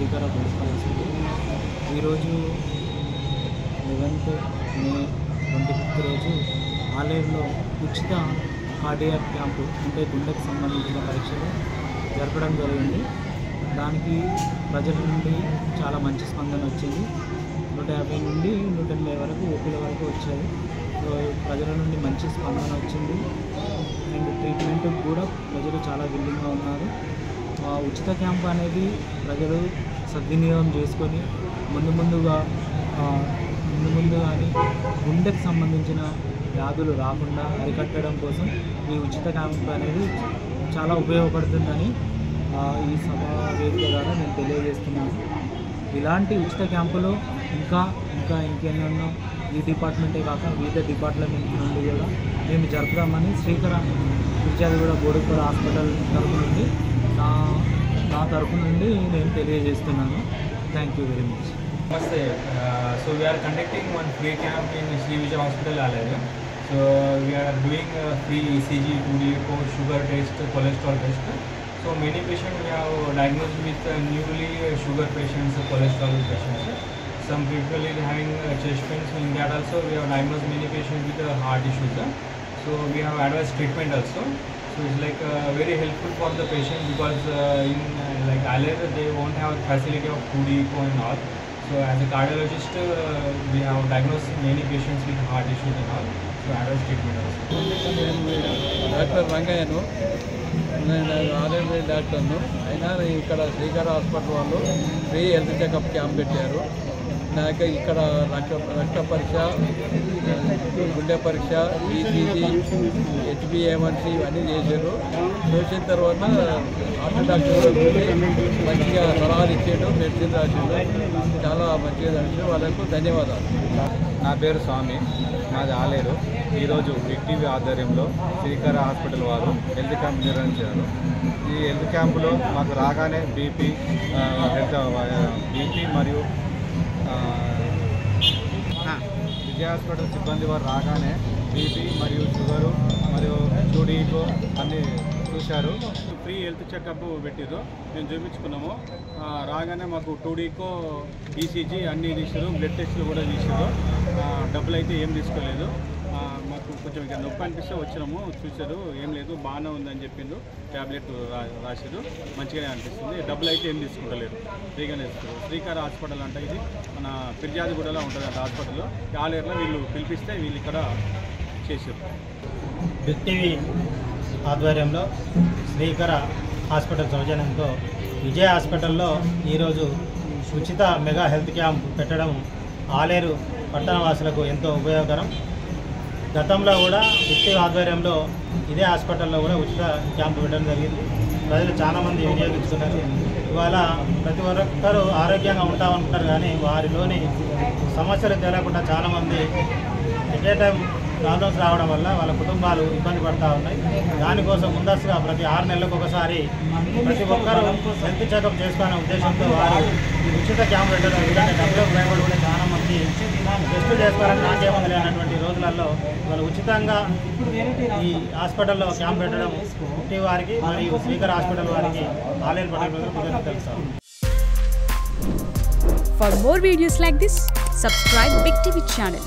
శ్రీకర board ఈరోజు 11th May 25th రోజు ఆలేరులో ఉచిత కార్డియాక్ క్యాంపు అంటే గుండెకు సంబంధించిన పరీక్షలు జరపడం జరిగింది. దానికి ప్రజల నుండి చాలా మంచి స్పందన వచ్చింది. 150 నుండి 180 వరకు ఓపీల వరకు వచ్చాయి. సో ప్రజల నుండి మంచి స్పందన వచ్చింది. అండ్ ట్రీట్మెంట్ కూడా ప్రజలు చాలా విల్లింగ్గా ఉన్నారు. ఉచిత క్యాంప్ అనేది ప్రజలు సద్వినియోగం చేసుకొని ముందుగానే గుండెకు సంబంధించిన వ్యాధులు రాకుండా అరికట్టడం కోసం ఈ ఉచిత క్యాంప్ అనేది చాలా ఉపయోగపడుతుందని ఈ సభా వేదిక ద్వారా నేను తెలియజేస్తున్నాను. ఇలాంటి ఉచిత క్యాంపులు ఇంకెన్నెన్నో ఈ డిపార్ట్మెంటే కాక వివిధ డిపార్ట్మెంట్ నుండి కూడా మేము జరుపుదామని శ్రీకర విద్యార్థి బోడుపల్లి హాస్పిటల్ తరపు నుండి నా తరపు నుండి నేను తెలియజేస్తున్నాను. Thank you very much. Namaste. So we are conducting one free camp in Sri Vijay Hospital, Alaru. So we are doing free ECG, 2D echo, sugar test, cholesterol test. So many patients we have diagnosed with newly sugar patients, cholesterol patients. Some people is having chest pains. In that also we have diagnosed many patients with heart issues. So we have advanced treatment also. So it's like very helpful for the patient because in like Alaru they won't have facility of 2D echo and all. So as a cardiologist, we have diagnosed many patients with heart issues and all. So advanced treatment also. Doctor రంగయ్యను, నేను RMP డాక్టర్ను. అయినా ఇక్కడ Srikara hospital వాళ్ళు free health checkup camp పెట్టారు. నాకు ఇక్కడ రక్త పరీక్ష, గుండె పరీక్ష, ఈసీజీ, హెచ్బిఏవన్సీ ఇవన్నీ చేశారు. చేసిన తర్వాత హార్ట్ డాక్టర్ మంచిగా సలహాలు ఇచ్చాడు, మెడిసిన్ రాసిండు. చాలా మంచిగా జరిగింది. వాళ్ళకు ధన్యవాదాలు. నా పేరు స్వామి, మాది ఆలేరు. ఈరోజు బిగ్ ఆధ్వర్యంలో శ్రీకర హాస్పిటల్ వారు హెల్త్ క్యాంప్ నిర్వహించారు. ఈ హెల్త్ క్యాంపులో మాకు రాగానే బీపీ మరియు విజయ హాస్పిటల్ సిబ్బంది వారు రాగానే బీపీ మరియు షుగరు మరియు చూడీకో అన్నీ చూశారు. ఫ్రీ హెల్త్ చెకప్ పెట్టిరు, మేము చూపించుకున్నాము. రాగానే మాకు 2Dకో ఈసీజీ అన్నీ తీసారు, బ్లడ్ టెస్టులు కూడా తీసారు. డబ్బులు అయితే ఏం తీసుకోలేదు. మాకు కొంచెం ఇక నొప్పి అనిపిస్తే వచ్చినాము, చూసారు, ఏం లేదు బాగానే ఉందని చెప్పిండు. ట్యాబ్లెట్ రాసారు, మంచిగానే అనిపిస్తుంది. డబ్బులు అయితే ఏం తీసుకుంటలేరు, ఫ్రీగానే ఇస్తారు. శ్రీకర హాస్పిటల్ అంటే ఇది మన ఫిర్యాదుగూడలో ఉంటుంది అంట హాస్పిటల్లో. ఆలేరులో వీళ్ళు పిలిపిస్తే వీళ్ళు ఇక్కడ చేసారు. బిగ్ టీవీ ఆధ్వర్యంలో శ్రీకర హాస్పిటల్ సౌజన్యంతో విజయ హాస్పిటల్లో ఈరోజు ఉచిత మెగా హెల్త్ క్యాంప్ పెట్టడం ఆలేరు పట్టణవాసులకు ఎంతో ఉపయోగకరం. గతంలో కూడా బిగ్ టీవీ ఆధ్వర్యంలో ఇదే హాస్పిటల్లో కూడా ఉచిత క్యాంపు పెట్టడం జరిగింది. ప్రజలు చాలామంది వినియోగించుకున్నారు. ఇవాళ ప్రతి ఒక్కరూ ఆరోగ్యంగా ఉంటామనుకుంటారు, కానీ వారిలోని సమస్యలు తెలియకుండా చాలామంది ఎట్ ఏ టైం ప్రాబ్లమ్స్ రావడం వల్ల వాళ్ళ కుటుంబాలు ఇబ్బంది పడుతూ ఉన్నాయి. దానికోసం ముందస్తుగా ప్రతి 6 నెలలకు ఒకసారి ప్రతి ఒక్కరూ హెల్త్ చెకప్ చేసుకునే ఉద్దేశంతో వారు ఉచిత క్యాంప్ పెట్టడం. ఎందుకంటే డబ్బులకు భయపడి కూడా చాలామంది టెస్టులు చేసుకోవాలని నాకేమంది లేనటువంటి రోజులలో వాళ్ళు ఉచితంగా ఈ హాస్పిటల్లో క్యాంప్ పెట్టడం పుట్టి వారికి మరియు శ్రీకర హాస్పిటల్ వారికి ఆలేరు పట్టణ తెలుసు. For more videos like this, subscribe Big TV channel.